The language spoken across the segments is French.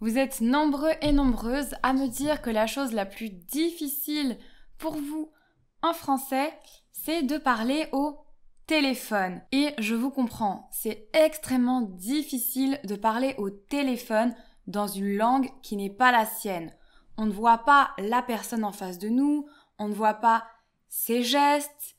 Vous êtes nombreux et nombreuses à me dire que la chose la plus difficile pour vous en français, c'est de parler au téléphone. Et je vous comprends, c'est extrêmement difficile de parler au téléphone dans une langue qui n'est pas la sienne. On ne voit pas la personne en face de nous, on ne voit pas ses gestes,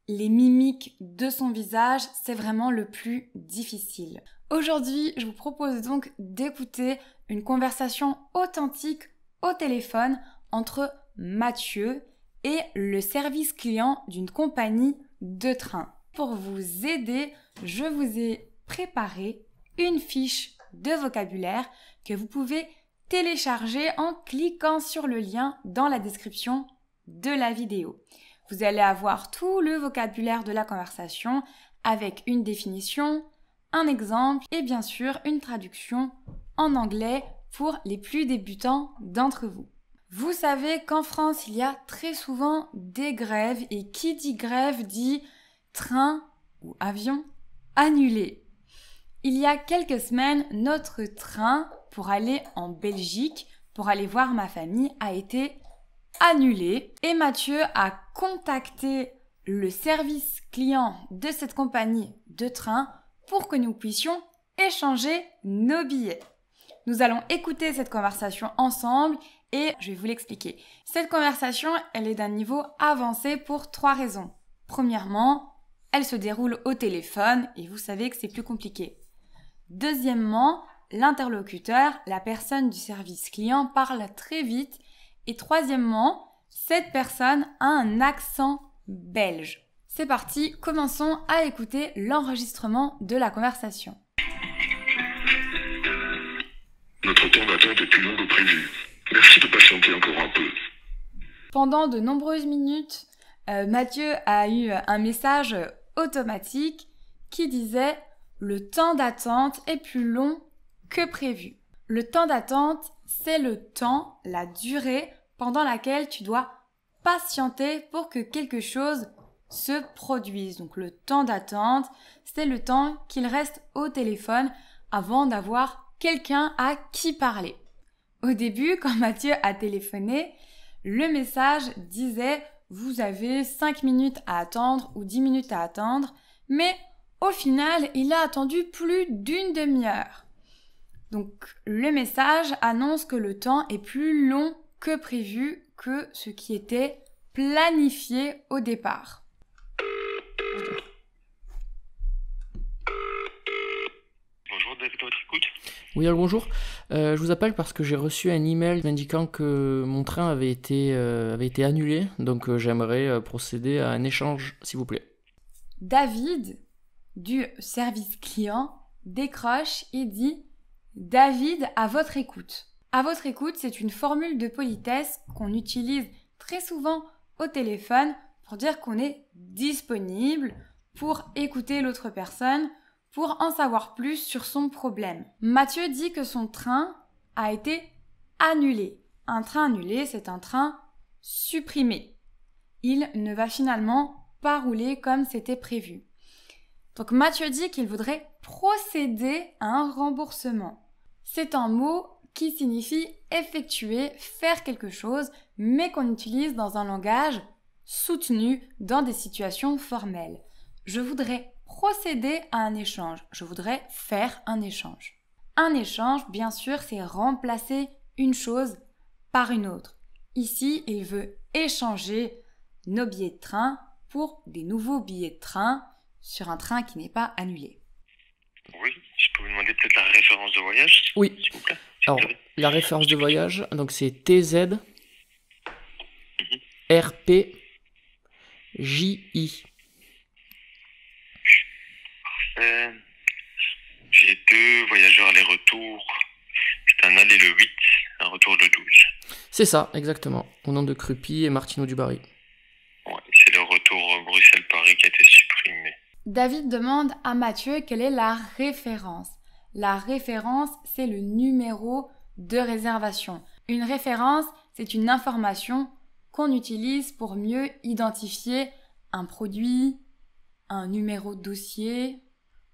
les mimiques de son visage, c'est vraiment le plus difficile. Aujourd'hui, je vous propose donc d'écouter une conversation authentique au téléphone entre Mathieu et le service client d'une compagnie de train. Pour vous aider, je vous ai préparé une fiche de vocabulaire que vous pouvez télécharger en cliquant sur le lien dans la description de la vidéo. Vous allez avoir tout le vocabulaire de la conversation avec une définition, un exemple et bien sûr une traduction en anglais pour les plus débutants d'entre vous. Vous savez qu'en France, il y a très souvent des grèves et qui dit grève dit train ou avion annulé. Il y a quelques semaines, notre train pour aller en Belgique, pour aller voir ma famille, a été annulé et Mathieu a contacté le service client de cette compagnie de train pour que nous puissions échanger nos billets. Nous allons écouter cette conversation ensemble et je vais vous l'expliquer. Cette conversation, elle est d'un niveau avancé pour 3 raisons. Premièrement, elle se déroule au téléphone et vous savez que c'est plus compliqué. Deuxièmement, l'interlocuteur, la personne du service client, parle très vite. Et troisièmement, cette personne a un accent belge. C'est parti, commençons à écouter l'enregistrement de la conversation. Notre temps d'attente est plus long que prévu. Merci de patienter encore un peu. Pendant de nombreuses minutes, Mathieu a eu un message automatique qui disait « Le temps d'attente est plus long que prévu ». Le temps d'attente, c'est le temps, la durée pendant laquelle tu dois patienter pour que quelque chose se produise. Donc le temps d'attente, c'est le temps qu'il reste au téléphone avant d'avoir quelqu'un à qui parler. Au début, quand Mathieu a téléphoné, le message disait « Vous avez 5 minutes à attendre ou 10 minutes à attendre », mais au final, il a attendu plus d'une demi-heure. Donc, le message annonce que le temps est plus long que prévu, que ce qui était planifié au départ. Bonjour, David, à votre écoute. Oui, alors bonjour. Je vous appelle parce que j'ai reçu un email m'indiquant que mon train avait été annulé, donc j'aimerais procéder à un échange, s'il vous plaît. David, du service client, décroche et dit « David, à votre écoute ». À votre écoute, c'est une formule de politesse qu'on utilise très souvent au téléphone pour dire qu'on est disponible pour écouter l'autre personne, pour en savoir plus sur son problème. Mathieu dit que son train a été annulé. Un train annulé, c'est un train supprimé. Il ne va finalement pas rouler comme c'était prévu. Donc Mathieu dit qu'il voudrait procéder à un remboursement. C'est un mot qui signifie effectuer, faire quelque chose, mais qu'on utilise dans un langage soutenu dans des situations formelles. Je voudrais procéder à un échange. Je voudrais faire un échange. Un échange, bien sûr, c'est remplacer une chose par une autre. Ici, il veut échanger nos billets de train pour des nouveaux billets de train sur un train qui n'est pas annulé. Oui, je peux vous demander peut-être la référence de voyage, Oui. s'il vous plaît. Alors, la référence de voyage, donc c'est TZ RP JI. J'ai 2 voyageurs aller-retour. C'est un aller le 8, un retour le 12. C'est ça, exactement. Au nom de Crupy et Martino Dubarry. Ouais, c'est le retour Bruxelles-Paris qui a été supprimé. David demande à Mathieu quelle est la référence. La référence, c'est le numéro de réservation. Une référence, c'est une information qu'on utilise pour mieux identifier un produit, un numéro de dossier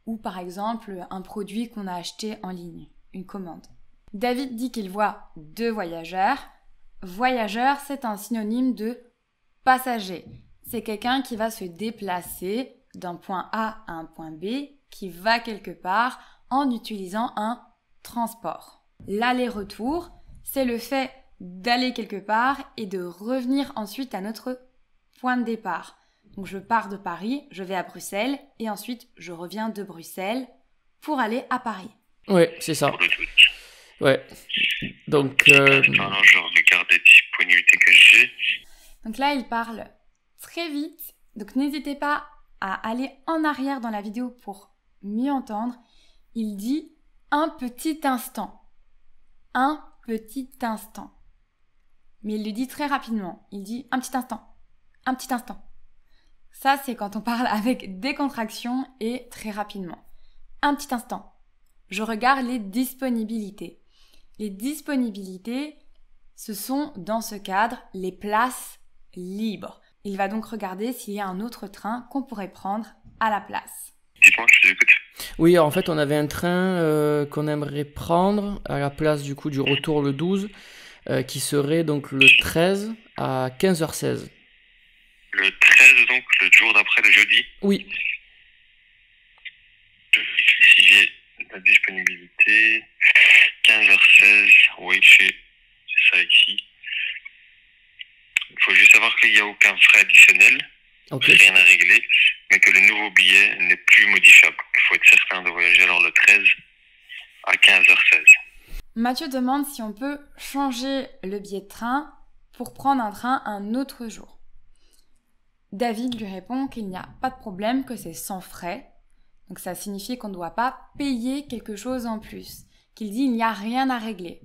ou par exemple un produit qu'on a acheté en ligne, une commande. David dit qu'il voit 2 voyageurs. Voyageur, c'est un synonyme de passager. C'est quelqu'un qui va se déplacer d'un point A à un point B, qui va quelque part en utilisant un transport. L'aller-retour, c'est le fait d'aller quelque part et de revenir ensuite à notre point de départ. Donc je pars de Paris, je vais à Bruxelles et ensuite je reviens de Bruxelles pour aller à Paris. Ouais, c'est ça. Pour le doute. Ouais. Donc, Attends, je regarde les disponibilités que j'ai. Donc là, il parle très vite. Donc n'hésitez pas à aller en arrière dans la vidéo pour mieux entendre. Il dit un petit instant. Un petit instant. Mais il le dit très rapidement. Il dit un petit instant. Un petit instant. Ça, c'est quand on parle avec décontraction et très rapidement. Un petit instant. Je regarde les disponibilités. Les disponibilités, ce sont dans ce cadre les places libres. Il va donc regarder s'il y a un autre train qu'on pourrait prendre à la place. Dites-moi, je t'écoute. oui, alors, en fait, on avait un train qu'on aimerait prendre à la place du coup du retour le 12, qui serait donc le 13 à 15h16. Le 13, donc, le jour d'après, le jeudi. Oui, Si j'ai la disponibilité, 15h16, oui, c'est ça ici. Il faut juste savoir qu'il n'y a aucun frais additionnel, ok. rien à régler, mais que le nouveau billet n'est plus modifiable. Il faut être certain de voyager alors le 13 à 15h16. Mathieu demande si on peut changer le billet de train pour prendre un train un autre jour. David lui répond qu'il n'y a pas de problème, que c'est sans frais. Donc ça signifie qu'on ne doit pas payer quelque chose en plus. Qu'il dit il n'y a rien à régler.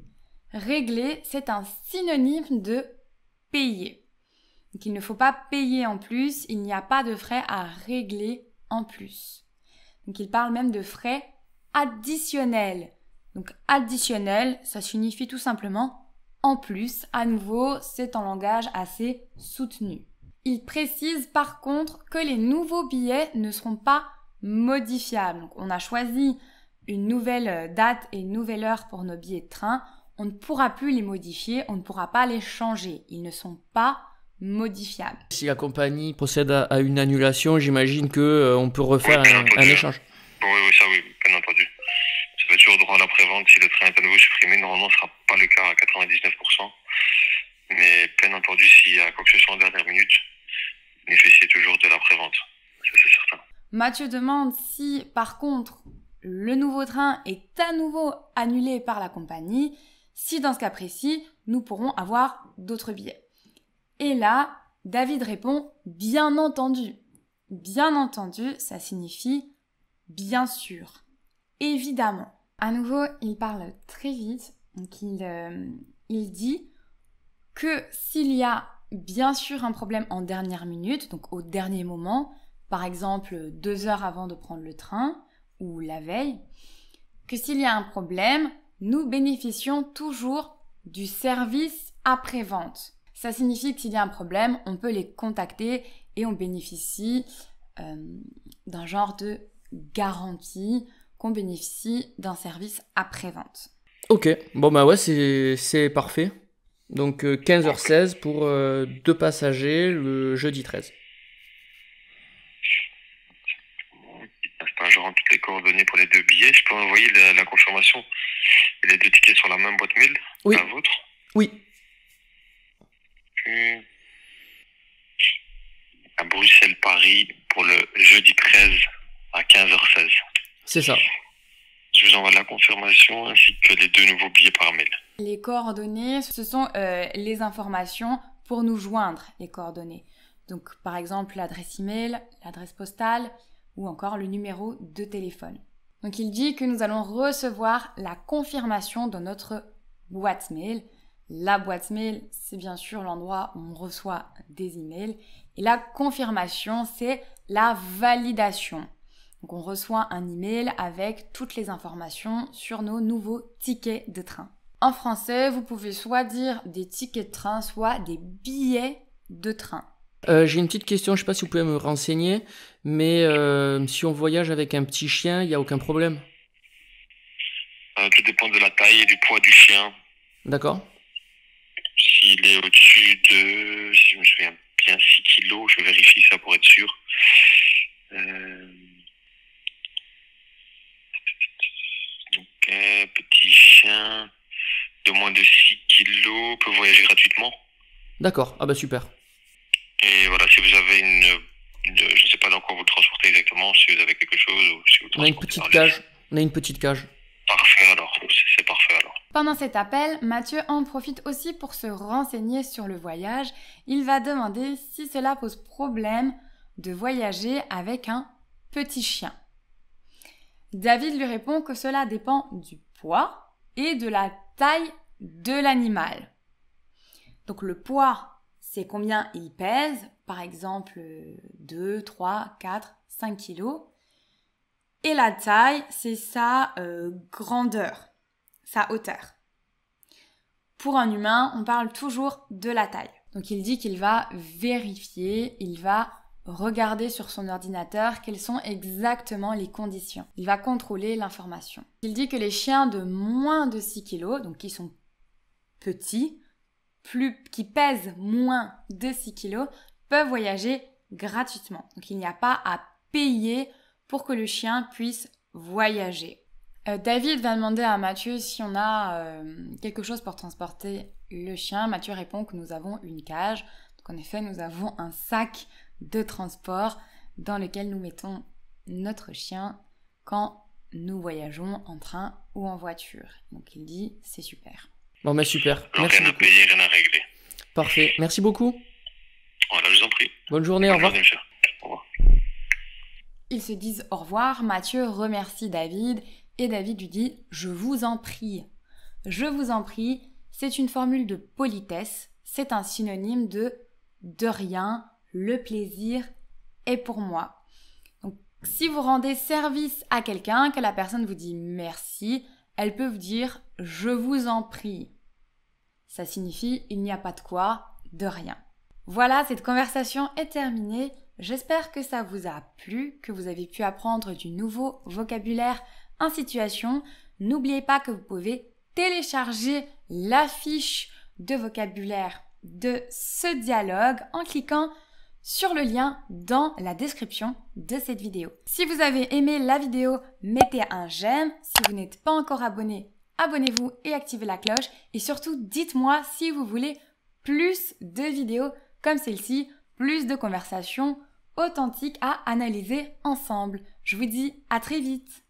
Régler, c'est un synonyme de payer. Donc il ne faut pas payer en plus, il n'y a pas de frais à régler en plus. Donc il parle même de frais additionnels. Donc additionnel, ça signifie tout simplement en plus. À nouveau, c'est un langage assez soutenu. Il précise par contre que les nouveaux billets ne seront pas modifiables. Donc on a choisi une nouvelle date et une nouvelle heure pour nos billets de train. On ne pourra plus les modifier, on ne pourra pas les changer. Ils ne sont pas modifiables. Si la compagnie procède à une annulation, j'imagine que on peut refaire Oui, bien un entendu. échange. Oui, ça oui, bien entendu. Ça fait toujours droit à la prévente si le train est à nouveau supprimé. Normalement, ce ne sera pas le cas à 99%. Mais bien entendu, s'il y a quoi que ce soit en dernière minute, bénéficiez toujours de la prévente. Ça, c'est certain. Mathieu demande si, par contre, le nouveau train est à nouveau annulé par la compagnie, si dans ce cas précis, nous pourrons avoir d'autres billets. Et là, David répond « Bien entendu ». Bien entendu, ça signifie « bien sûr »,« évidemment ». À nouveau, il parle très vite, donc il dit que s'il y a bien sûr un problème en dernière minute, donc au dernier moment, par exemple 2 heures avant de prendre le train ou la veille, que s'il y a un problème, nous bénéficions toujours du service après-vente. Ça signifie que s'il y a un problème, on peut les contacter et on bénéficie d'un genre de garantie, qu'on bénéficie d'un service après-vente. Ok, bon bah ouais, c'est parfait. Donc 15h16 pour 2 passagers le jeudi 13. Je rentre toutes les coordonnées pour les 2 billets. Je peux envoyer la confirmation et les 2 tickets sur la même boîte mail, Oui. la vôtre. Oui, À Bruxelles-Paris pour le jeudi 13 à 15h16. c'est ça. Je vous envoie la confirmation ainsi que les 2 nouveaux billets par mail. Les coordonnées, ce sont les informations pour nous joindre, les coordonnées. Donc par exemple l'adresse email, l'adresse postale ou encore le numéro de téléphone. Donc il dit que nous allons recevoir la confirmation dans notre boîte mail. La boîte mail, c'est bien sûr l'endroit où on reçoit des emails. Et la confirmation, c'est la validation. Donc on reçoit un email avec toutes les informations sur nos nouveaux tickets de train. En français, vous pouvez soit dire des tickets de train, soit des billets de train. J'ai une petite question, je sais pas si vous pouvez me renseigner, mais si on voyage avec un petit chien, il n'y a aucun problème? Tout dépend de la taille et du poids du chien. D'accord. S'il est au-dessus de, si je me souviens bien, 6 kilos, je vérifie ça pour être sûr. Donc, petit chien de moins de 6 kilos peut voyager gratuitement. D'accord. Ah bah super. Et voilà, si vous avez je ne sais pas dans quoi vous le transportez exactement, si vous avez quelque chose ou si vous On a une petite cage. On a une petite cage. Parfait alors, c'est parfait alors. Pendant cet appel, Mathieu en profite aussi pour se renseigner sur le voyage. Il va demander si cela pose problème de voyager avec un petit chien. David lui répond que cela dépend du poids et de la taille de l'animal. Donc le poids, c'est combien il pèse, par exemple 2, 3, 4, 5 kilos. Et la taille, c'est sa grandeur, sa hauteur. Pour un humain, on parle toujours de la taille. Donc il dit qu'il va vérifier, il va regarder sur son ordinateur quelles sont exactement les conditions. Il va contrôler l'information. Il dit que les chiens de moins de 6 kilos, donc qui sont petits, qui pèsent moins de 6 kilos, peuvent voyager gratuitement. Donc il n'y a pas à payer pour que le chien puisse voyager. David va demander à Mathieu si on a quelque chose pour transporter le chien. Mathieu répond que nous avons une cage. Donc en effet, nous avons un sac de transport dans lequel nous mettons notre chien quand nous voyageons en train ou en voiture. Donc il dit c'est super. Bon bah super. Alors, Merci rien à beaucoup. payer, rien à régler. Parfait. Merci beaucoup. Voilà, je vous en prie. Bonne journée. Au Bonne revoir. journée, monsieur. Au revoir. Ils se disent au revoir. Mathieu remercie David et David lui dit « Je vous en prie ». « Je vous en prie », c'est une formule de politesse. C'est un synonyme de « de rien », le plaisir est pour moi. Donc, si vous rendez service à quelqu'un, que la personne vous dit merci, elle peut vous dire « Je vous en prie ». Ça signifie « Il n'y a pas de quoi, de rien ». Voilà, cette conversation est terminée. J'espère que ça vous a plu, que vous avez pu apprendre du nouveau vocabulaire en situation. N'oubliez pas que vous pouvez télécharger la fiche de vocabulaire de ce dialogue en cliquant sur le lien dans la description de cette vidéo. Si vous avez aimé la vidéo, mettez un j'aime. Si vous n'êtes pas encore abonné, abonnez-vous et activez la cloche. Et surtout, dites-moi si vous voulez plus de vidéos comme celle-ci, plus de conversations authentiques à analyser ensemble. Je vous dis à très vite.